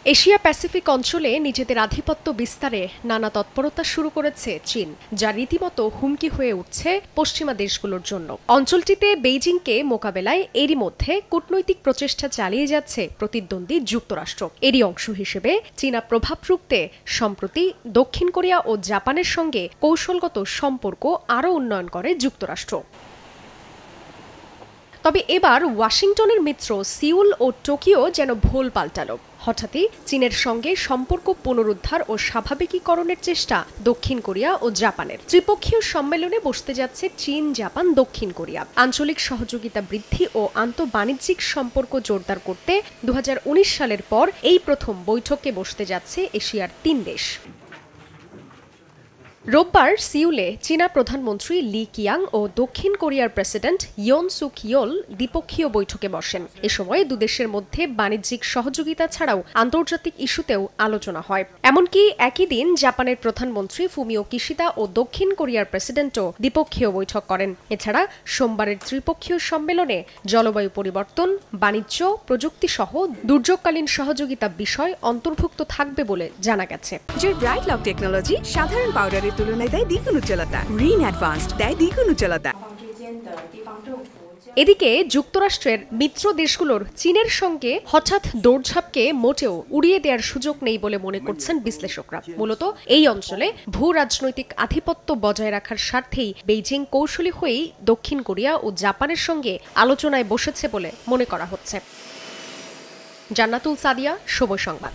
Asia Pacific অঞ্চলে নিজেদের আধিপত্য বিস্তারে নানা তৎপরতা শুরু করেছে চীন, যা রীতিমতো হুমকি হয়ে উঠছে পশ্চিমা দেশগুলোর জন্য। অঞ্চলটিতে বেইজিংকে মোকাবেলায় এরই মধ্যে কূটনৈতিক প্রচেষ্টা চালিয়ে যাচ্ছে প্রতিদ্বন্দ্বী যুক্তরাষ্ট্র। এরই অংশ হিসেবে চীনা প্রভাব রুখতে সম্প্রতি দক্ষিণ কোরিয়া ও জাপানের সঙ্গে কৌশলগত সম্পর্ক আরও উন্নয়ন করে যুক্তরাষ্ট্র। তবে এবার ওয়াশিংটনের মিত্র সিউল ও টোকিও যেন ভোল পাল্টালো। হঠাৎই চীনের সঙ্গে সম্পর্ক পুনরুদ্ধার ও স্বাভাবিকীকরণের চেষ্টা দক্ষিণ কোরিয়া ও জাপানের। ত্রিপক্ষীয় সম্মেলনে বসতে যাচ্ছে চীন, জাপান, দক্ষিণ কোরিয়া। আঞ্চলিক সহযোগিতা বৃদ্ধি ও আন্তঃবাণিজ্যিক সম্পর্ক জোরদার করতে 2019 সালের পর এই প্রথম বৈঠকে বসতে যাচ্ছে এশিয়ার 3 দেশ। রোববার সিউলে চীনা প্রধানমন্ত্রী লি কিয়াং ও দক্ষিণ কোরিয়ার প্রেসিডেন্ট ইয়ন সুক ইয়োল দ্বিপক্ষীয় বৈঠকে বসেন। এ সময় দুদেশের মধ্যে বাণিজ্যিক সহযোগিতা ছাড়াও আন্তর্জাতিক ইস্যুতেও আলোচনা হয়। এমনকি একই দিন জাপানের প্রধানমন্ত্রী ফুমিও কিশিদা ও দক্ষিণ কোরিয়ার প্রেসিডেন্টও দ্বিপক্ষীয় বৈঠক করেন। এছাড়া সোমবারের ত্রিপক্ষীয় সম্মেলনে জলবায়ু পরিবর্তন, বাণিজ্য, প্রযুক্তি সহ দুর্যোগকালীন সহযোগিতা বিষয় অন্তর্ভুক্ত থাকবে বলে জানা গেছে। ব্রাইট লক টেকনোলজি সাধারণ পাউডারের তুলনায় দেয় দ্বিগুণ উজ্জ্বলতা। রিন অ্যাডভান্সড দেয় দ্বিগুণ উজ্জ্বলতা। এদিকে যুক্তরাষ্ট্রের মিত্র দেশগুলোর চীনের সঙ্গে হঠাৎ দৌড়ঝাঁপকে মোটেও উড়িয়ে দেওয়ার সুযোগ নেই বলে মনে করছেন বিশ্লেষকরা। মূলত এই অঞ্চলে ভূ রাজনৈতিক আধিপত্য বজায় রাখার স্বার্থেই বেইজিং কৌশলী হয়েই দক্ষিণ কোরিয়া ও জাপানের সঙ্গে আলোচনায় বসেছে বলে মনে করা হচ্ছে। জান্নাতুল সাদিয়া, সময় সংবাদ।